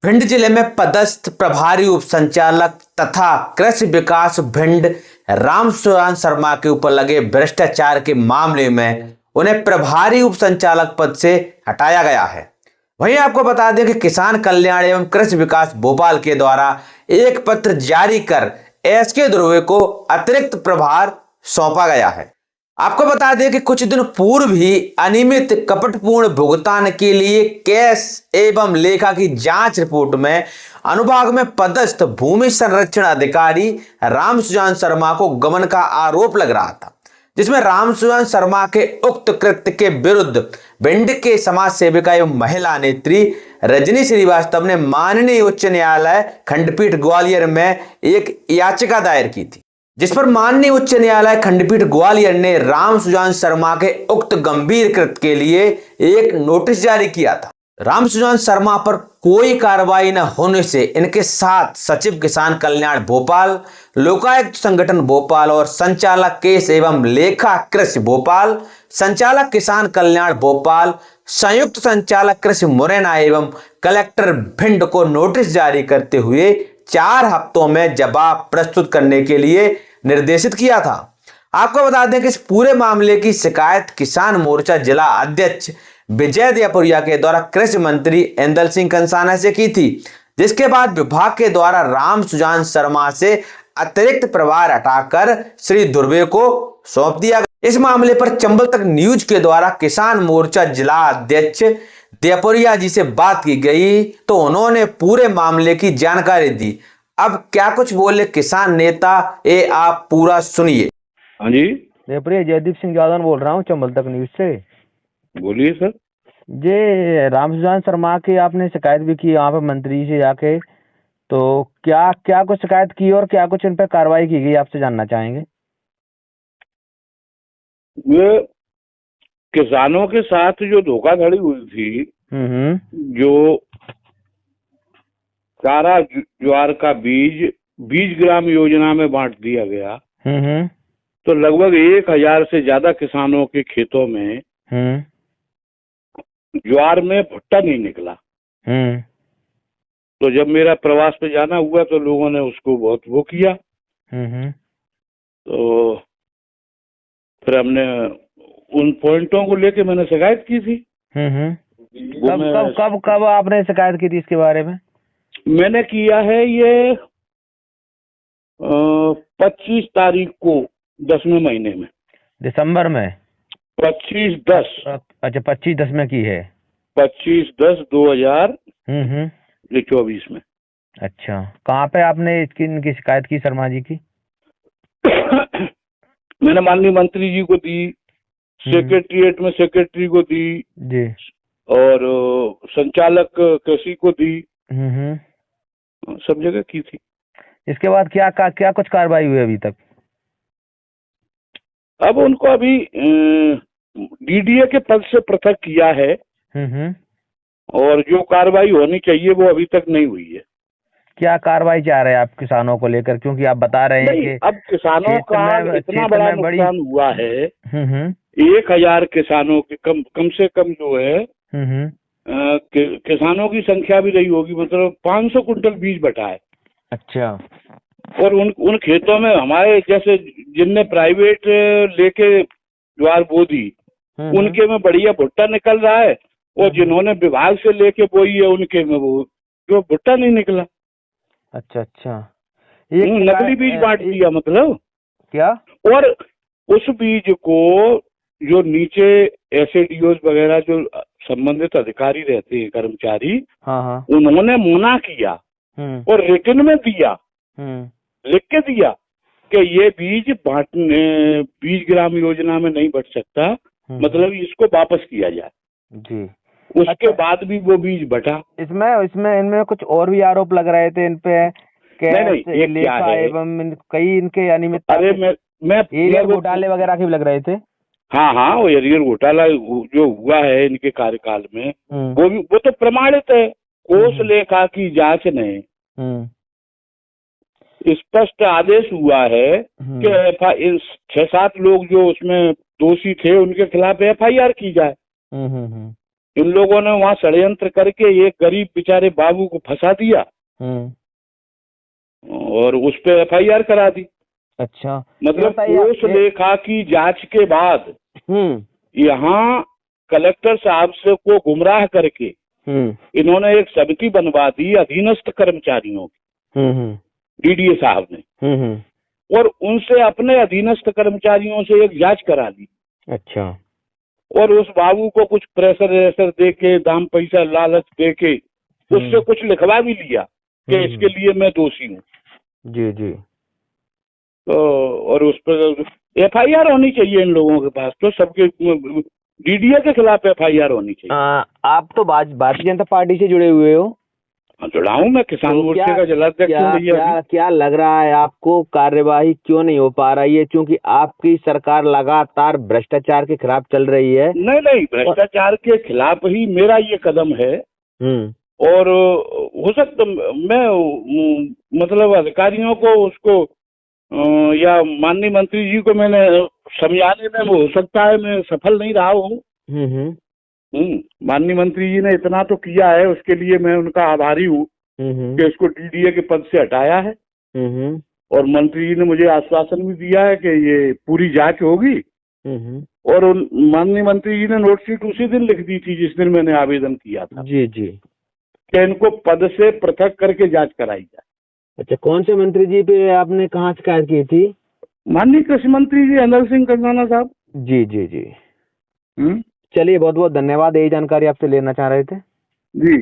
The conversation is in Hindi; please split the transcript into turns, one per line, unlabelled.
भिंड जिले में पदस्थ प्रभारी उप संचालक तथा कृषि विकास भिंड रामसुजान शर्मा के ऊपर लगे भ्रष्टाचार के मामले में उन्हें प्रभारी उप संचालक पद से हटाया गया है। वहीं आपको बता दें कि किसान कल्याण एवं कृषि विकास भोपाल के द्वारा एक पत्र जारी कर एसके ध्रुवे को अतिरिक्त प्रभार सौंपा गया है। आपको बता दें कि कुछ दिन पूर्व ही अनियमित कपटपूर्ण भुगतान के लिए कैश एवं लेखा की जांच रिपोर्ट में अनुभाग में पदस्थ भूमि संरक्षण अधिकारी रामसुजान शर्मा को गबन का आरोप लग रहा था, जिसमें रामसुजान शर्मा के उक्त कृत्य के विरुद्ध भिंड के समाज सेविका एवं महिला नेत्री रजनी श्रीवास्तव ने माननीय उच्च न्यायालय खंडपीठ ग्वालियर में एक याचिका दायर की थी, जिस पर माननीय उच्च न्यायालय खंडपीठ ग्वालियर ने रामसुजान शर्मा के उक्त गंभीर कृत्य के लिए एक नोटिस जारी किया था। रामसुजान शर्मा पर कोई कार्रवाई न होने से इनके साथ सचिव किसान कल्याण भोपाल, लोकायुक्त संगठन भोपाल और संचालक केस एवं लेखा कृषि भोपाल, संचालक किसान कल्याण भोपाल, संयुक्त संचालक कृषि मुरैना एवं कलेक्टर भिंड को नोटिस जारी करते हुए 4 हफ्तों में जवाब प्रस्तुत करने के लिए निर्देशित किया था। आपको बता दें कि इस पूरे मामले की शिकायत किसान मोर्चा जिला अध्यक्ष विजय दियापुरिया के द्वारा कृषि मंत्री इंदल सिंह कंसाना से की थी, जिसके बाद विभाग के द्वारा रामसुजान शर्मा से अतिरिक्त प्रभार हटाकर श्री ध्रुवे को सौंप दिया गया। इस मामले पर चंबल तक न्यूज के द्वारा किसान मोर्चा जिला अध्यक्ष दियापुरिया जी से बात की गई तो उन्होंने पूरे मामले की जानकारी दी। अब क्या कुछ बोले किसान नेता, ये आप पूरा सुनिए।
हाँ जी,
दियापुरिया जयदीप सिंह यादव बोल रहा हूँ चंबल तक न्यूज से।
बोलिए सर।
ये रामसुजान शर्मा की आपने शिकायत भी की वहाँ पे मंत्री से जाके, तो क्या क्या कुछ शिकायत की और क्या कुछ इन पे कार्रवाई की गई आपसे जानना चाहेंगे।
ये किसानों के साथ जो धोखाधड़ी हुई थी, जो सारा ज्वार का बीज ग्राम योजना में बांट दिया गया, तो लगभग 1000 से ज्यादा किसानों के खेतों में ज्वार में भुट्टा नहीं निकला। तो जब मेरा प्रवास पे जाना हुआ तो लोगों ने उसको बहुत वो किया। तो फिर हमने उन पॉइंटों को लेके मैंने शिकायत की थी।
कब आपने शिकायत की थी इसके बारे में।
मैंने किया है ये 25 तारीख को 10वें महीने में, दिसंबर
में
25/10।
अच्छा, 25/10 में की है।
25/10/2024 में।
अच्छा, कहाँ पे आपने इनकी शिकायत की शर्मा जी की।
मैंने माननीय मंत्री जी को दी, सेक्रेटरीट में सेक्रेटरी को दी
जी,
और संचालक कृषि को दी, सब जगह की थी।
इसके बाद क्या कुछ कार्रवाई हुई अभी तक।
अब उनको अभी डीडीए के पद से पृथक किया है और जो कार्रवाई होनी चाहिए वो अभी तक नहीं हुई है।
क्या कार्रवाई चाह रहे हैं आप किसानों को लेकर, क्योंकि आप बता रहे हैं कि
अब किसानों का इतना बड़ा नुकसान हुआ है। 1000 किसानों के कम से कम जो है किसानों की संख्या भी रही होगी, मतलब 500 कुंटल बीज बटा है।
अच्छा।
और उन खेतों में हमारे जैसे जिनने प्राइवेट लेके ज्वार बो दी उनके में बढ़िया भुट्टा निकल रहा है, और जिन्होंने विभाग से लेके बोई है उनके में वो जो भुट्टा नहीं निकला।
अच्छा अच्छा,
नकली बीज बांट दिया मतलब
क्या।
और उस बीज को जो नीचे एसएडीओज वगैरह जो संबंधित अधिकारी रहते हैं, कर्मचारी, उन्होंने मना किया और रिटर्न में दिया, लिख के दिया कि ये बीज बीज ग्राम योजना में नहीं बट सकता, मतलब इसको वापस किया जाए
जी।
उसके बाद भी वो बीज बटा।
इसमें इनमें कुछ और भी आरोप लग रहे थे इन पे,
नहीं,
लेखा एवं कई इनके अनियमित
मैं
घोटाले वगैरह के भी लग रहे थे।
हाँ, वो एरियर घोटाला जो हुआ है इनके कार्यकाल में वो तो प्रमाणित है। कोष लेखा की जांच ने स्पष्ट आदेश हुआ है कि 6-7 लोग जो उसमें दोषी थे उनके खिलाफ FIR की जाए। इन लोगों ने वहां षड्यंत्र करके एक गरीब बेचारे बाबू को फंसा दिया और उस पे FIR करा दी।
अच्छा,
मतलब कोष लेखा की जांच के बाद यहाँ कलेक्टर साहब से को गुमराह करके इन्होंने एक समिति बनवा दी अधीनस्थ कर्मचारियों की, DDA साहब ने, और उनसे अपने अधीनस्थ कर्मचारियों से एक जांच करा ली।
अच्छा,
और उस बाबू को कुछ प्रेशर वेशर दे के, दाम पैसा लालच दे के उससे कुछ लिखवा भी लिया कि इसके लिए मैं दोषी हूँ।
जी जी।
तो और उस पर FIR होनी चाहिए इन लोगों के पास, तो सबके DDA के खिलाफ FIR होनी चाहिए।
आप तो भारतीय जनता पार्टी से जुड़े हुए हो?
जुड़ा हूँ मैं, किसान मोर्चे का जिलाध्यक्ष हूँ भैया।
क्या लग रहा है आपको, कार्यवाही क्यों नहीं हो पा रही है? क्योंकि आपकी सरकार लगातार भ्रष्टाचार के खिलाफ चल रही है।
नहीं, भ्रष्टाचार के खिलाफ ही मेरा ये कदम है। और हो सकता मैं मतलब अधिकारियों को उसको या माननीय मंत्री जी को मैंने समझाने में हो सकता है मैं सफल नहीं रहा हूँ। माननीय मंत्री जी ने इतना तो किया है, उसके लिए मैं उनका आभारी हूँ कि उसको DDA के पद से हटाया है। और मंत्री जी ने मुझे आश्वासन भी दिया है कि ये पूरी जांच होगी। और माननीय मंत्री जी ने नोटशीट उसी दिन लिख दी थी जिस दिन मैंने आवेदन किया था।
जी जी।
कि इनको पद से पृथक करके जांच कराई जाए।
अच्छा, कौन से मंत्री जी पे आपने कहाँ शिकायत की थी?
माननीय कृषि मंत्री जी अनिल सिंह कंदाना साहब।
जी जी जी। चलिए, बहुत बहुत धन्यवाद, यही जानकारी आपसे लेना चाह रहे थे।
जी।